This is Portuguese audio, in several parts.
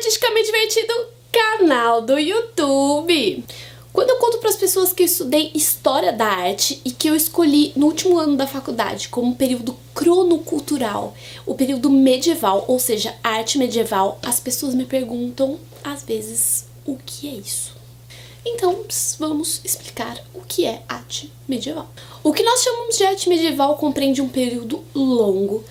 Artisticamente Divertido, canal do YouTube. Quando eu conto para as pessoas que eu estudei História da Arte e que eu escolhi no último ano da faculdade como um período cronocultural, o período medieval, ou seja, arte medieval, as pessoas me perguntam, às vezes, o que é isso? Então, vamos explicar o que é arte medieval. O que nós chamamos de arte medieval compreende um período longo,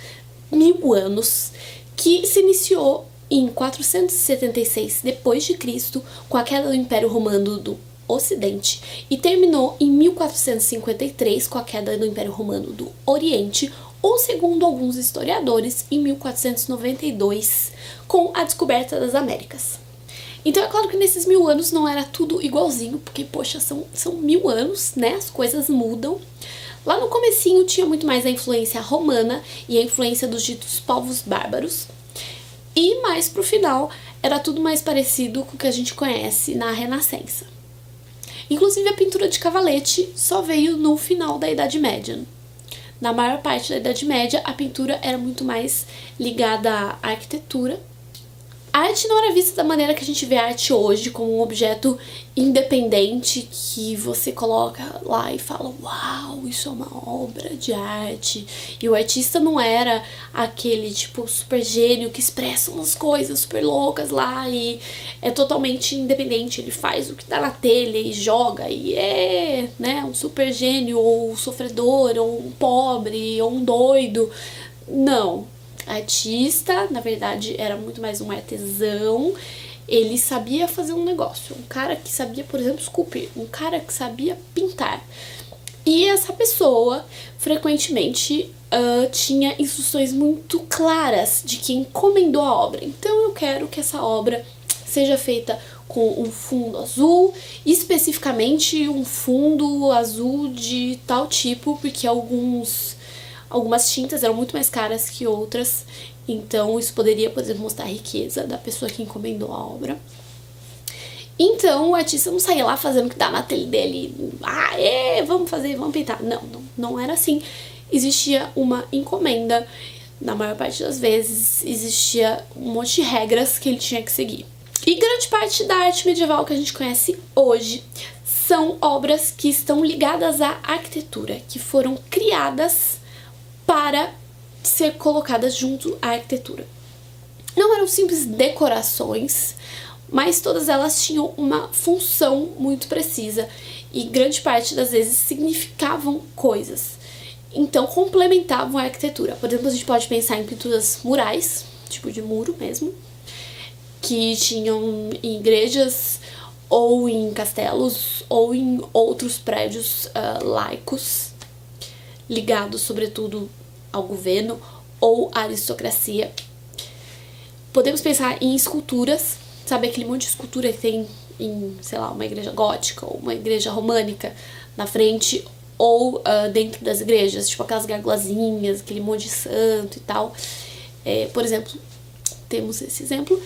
1000 anos, que se iniciou em 476 d.C., com a queda do Império Romano do Ocidente, e terminou em 1453 com a queda do Império Romano do Oriente, ou, segundo alguns historiadores, em 1492 com a descoberta das Américas. Então é claro que nesses 1000 anos não era tudo igualzinho, porque, poxa, são 1000 anos, né? As coisas mudam. Lá no comecinho tinha muito mais a influência romana e a influência dos ditos povos bárbaros. E mais pro final era tudo mais parecido com o que a gente conhece na Renascença. Inclusive a pintura de cavalete só veio no final da Idade Média. Na maior parte da Idade Média a pintura era muito mais ligada à arquitetura. A arte não era vista da maneira que a gente vê a arte hoje, como um objeto independente que você coloca lá e fala, uau, isso é uma obra de arte. E o artista não era aquele tipo super gênio que expressa umas coisas super loucas lá e é totalmente independente, ele faz o que tá na telha e joga e é, né, um super gênio ou um sofredor ou um pobre ou um doido. Não. Artista, na verdade, era muito mais um artesão. Ele sabia fazer um negócio. Um cara que sabia, por exemplo, esculpir. Um cara que sabia pintar. E essa pessoa, frequentemente, tinha instruções muito claras de quem encomendou a obra. Então, eu quero que essa obra seja feita com um fundo azul, especificamente um fundo azul de tal tipo, porque algumas tintas eram muito mais caras que outras, então isso poderia, por exemplo, mostrar a riqueza da pessoa que encomendou a obra. Então o artista não saía lá fazendo o que dá na tela dele, vamos fazer, vamos pintar. Não era assim. Existia uma encomenda, na maior parte das vezes existia um monte de regras que ele tinha que seguir. E grande parte da arte medieval que a gente conhece hoje são obras que estão ligadas à arquitetura, que foram criadas para ser colocadas junto à arquitetura. Não eram simples decorações, mas todas elas tinham uma função muito precisa e grande parte das vezes significavam coisas. Então complementavam a arquitetura. Por exemplo, a gente pode pensar em pinturas murais, tipo de muro mesmo, que tinham em igrejas ou em castelos ou em outros prédios laicos, ligados sobretudo ao governo ou à aristocracia. Podemos pensar em esculturas, sabe aquele monte de escultura que tem em, sei lá, uma igreja gótica ou uma igreja românica na frente ou dentro das igrejas, tipo aquelas gargulazinhas, aquele monte de santo e tal. Por exemplo, temos esse exemplo.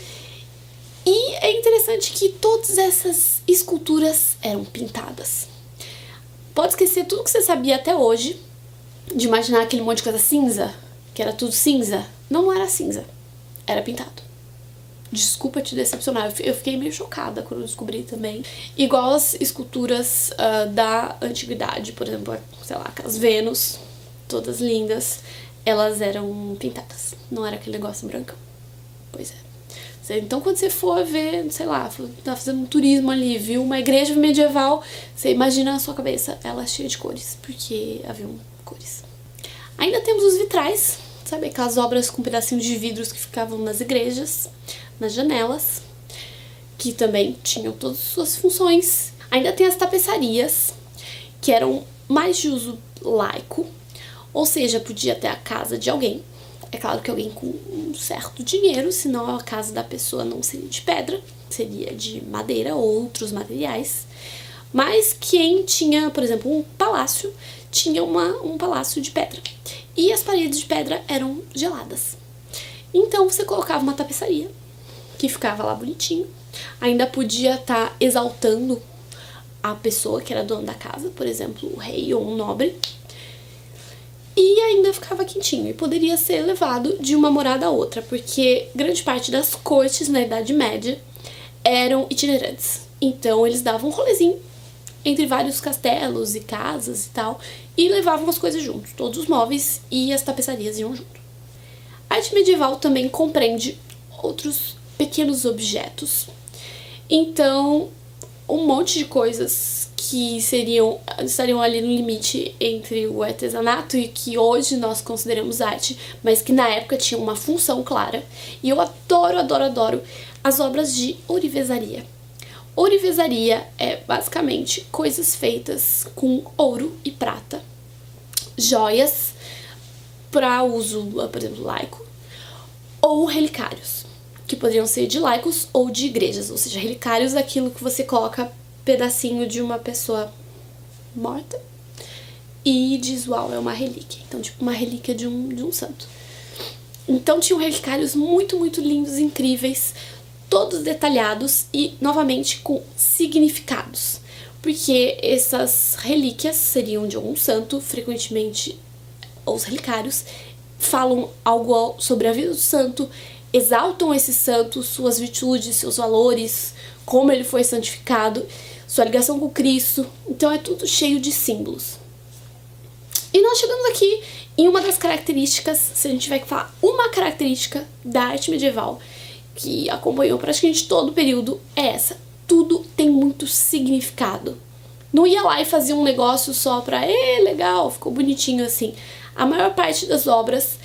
E é interessante que todas essas esculturas eram pintadas. Pode esquecer tudo que você sabia até hoje, de imaginar aquele monte de coisa cinza, que era tudo cinza. Não era cinza, era pintado. Desculpa te decepcionar, eu fiquei meio chocada quando eu descobri também. Igual as esculturas da antiguidade, por exemplo, sei lá, aquelas Vênus, todas lindas, elas eram pintadas, não era aquele negócio brancão. Pois é. Então quando você for ver, sei lá, tá fazendo um turismo ali, viu uma igreja medieval, você imagina na sua cabeça ela cheia de cores, porque haviam cores. Ainda temos os vitrais, sabe, aquelas obras com pedacinhos de vidros que ficavam nas igrejas, nas janelas, que também tinham todas as suas funções. Ainda tem as tapeçarias, que eram mais de uso laico, ou seja, podia ter a casa de alguém. É claro que alguém com um certo dinheiro, senão a casa da pessoa não seria de pedra, seria de madeira ou outros materiais. Mas quem tinha, por exemplo, um palácio, tinha um palácio de pedra. E as paredes de pedra eram geladas. Então você colocava uma tapeçaria, que ficava lá bonitinho. Ainda podia estar exaltando a pessoa que era dona da casa, por exemplo, o rei ou um nobre. e ainda ficava quentinho e poderia ser levado de uma morada a outra, porque grande parte das cortes na Idade Média eram itinerantes. Então eles davam um rolezinho entre vários castelos e casas e tal, e levavam as coisas juntos, todos os móveis e as tapeçarias iam junto. A arte medieval também compreende outros pequenos objetos. Então, um monte de coisas que estariam ali no limite entre o artesanato e que hoje nós consideramos arte, mas que na época tinham uma função clara. E eu adoro, adoro, adoro as obras de ourivesaria. Ourivesaria é basicamente coisas feitas com ouro e prata, joias para uso, por exemplo, laico, ou relicários, que poderiam ser de laicos ou de igrejas, ou seja, relicários é aquilo que você coloca pedacinho de uma pessoa morta e diz, uau, é uma relíquia. Então, tipo, uma relíquia de um santo. Então, tinham relicários muito, muito lindos, incríveis, todos detalhados e, novamente, com significados. Porque essas relíquias seriam de algum santo, frequentemente os relicários falam algo sobre a vida do santo, exaltam esse santo, suas virtudes, seus valores, como ele foi santificado, sua ligação com Cristo. Então é tudo cheio de símbolos. E nós chegamos aqui em uma das características, se a gente tiver que falar uma característica da arte medieval, que acompanhou praticamente todo o período, é essa. Tudo tem muito significado. Não ia lá e fazia um negócio só pra, legal, ficou bonitinho assim. A maior parte das obras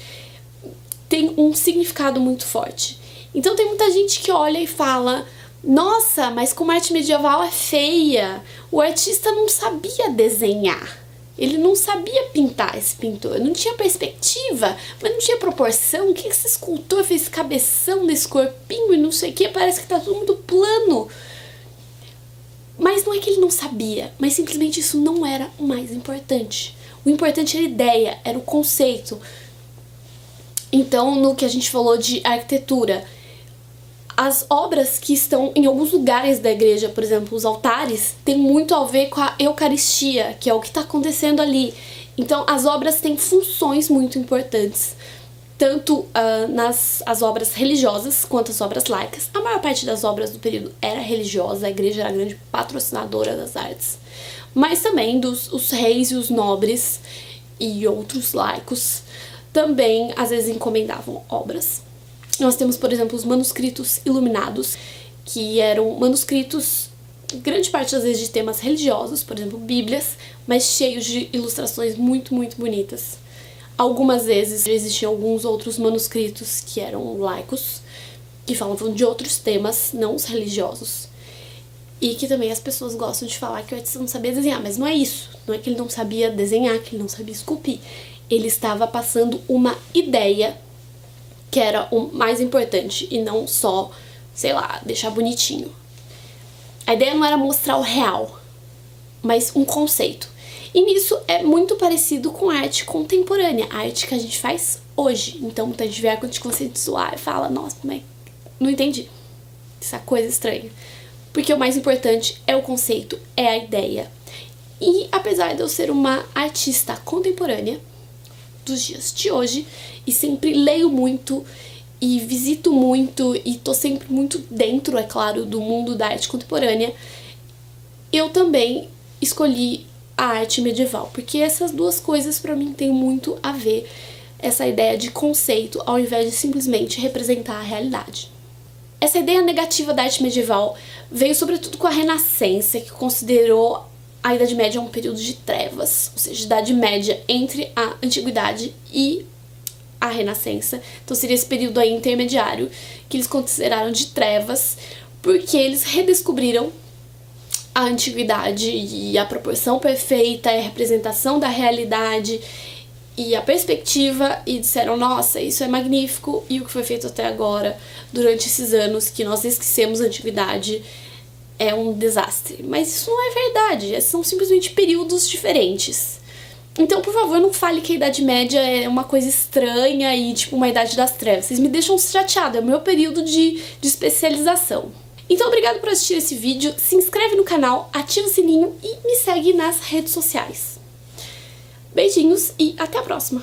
tem um significado muito forte. Então tem muita gente que olha e fala, nossa, mas como a arte medieval é feia, o artista não sabia desenhar. Ele não sabia pintar, esse pintor, não tinha perspectiva, mas não tinha proporção. O que esse escultor fez, esse cabeção desse corpinho e não sei o que, parece que tá tudo muito plano. Mas não é que ele não sabia, mas simplesmente isso não era o mais importante. O importante era a ideia, era o conceito. Então, no que a gente falou de arquitetura, as obras que estão em alguns lugares da igreja, por exemplo, os altares, tem muito a ver com a Eucaristia, que é o que está acontecendo ali. Então, as obras têm funções muito importantes, tanto as obras religiosas quanto as obras laicas. A maior parte das obras do período era religiosa, a igreja era a grande patrocinadora das artes, mas também os reis e os nobres e outros laicos também, às vezes, encomendavam obras. Nós temos, por exemplo, os manuscritos iluminados, que eram manuscritos, grande parte das vezes, de temas religiosos, por exemplo, bíblias, mas cheios de ilustrações muito, muito bonitas. Algumas vezes existiam alguns outros manuscritos que eram laicos, que falavam de outros temas, não os religiosos. E que também as pessoas gostam de falar que o artista não sabia desenhar, mas não é isso. Não é que ele não sabia desenhar, que ele não sabia esculpir. Ele estava passando uma ideia que era o mais importante e não só, sei lá, deixar bonitinho. A ideia não era mostrar o real, mas um conceito. E nisso é muito parecido com a arte contemporânea, a arte que a gente faz hoje. Então, muita gente vê a arte conceitual e fala, nossa, mas não entendi. Essa coisa estranha. Porque o mais importante é o conceito, é a ideia. E apesar de eu ser uma artista contemporânea dos dias de hoje, e sempre leio muito e visito muito e tô sempre muito dentro, é claro, do mundo da arte contemporânea, eu também escolhi a arte medieval, porque essas duas coisas pra mim têm muito a ver, essa ideia de conceito ao invés de simplesmente representar a realidade. Essa ideia negativa da arte medieval veio sobretudo com a Renascença, que considerou a Idade Média um período de trevas, ou seja, Idade Média entre a Antiguidade e a Renascença. Então seria esse período aí intermediário que eles consideraram de trevas, porque eles redescobriram a Antiguidade e a proporção perfeita, a representação da realidade e a perspectiva, e disseram, nossa, isso é magnífico, e o que foi feito até agora, durante esses anos que nós esquecemos a Antiguidade, é um desastre. Mas isso não é verdade, são simplesmente períodos diferentes. Então, por favor, não fale que a Idade Média é uma coisa estranha e tipo uma Idade das Trevas. Vocês me deixam chateada, é o meu período de especialização. Então, obrigado por assistir esse vídeo, se inscreve no canal, ativa o sininho e me segue nas redes sociais. Beijinhos e até a próxima!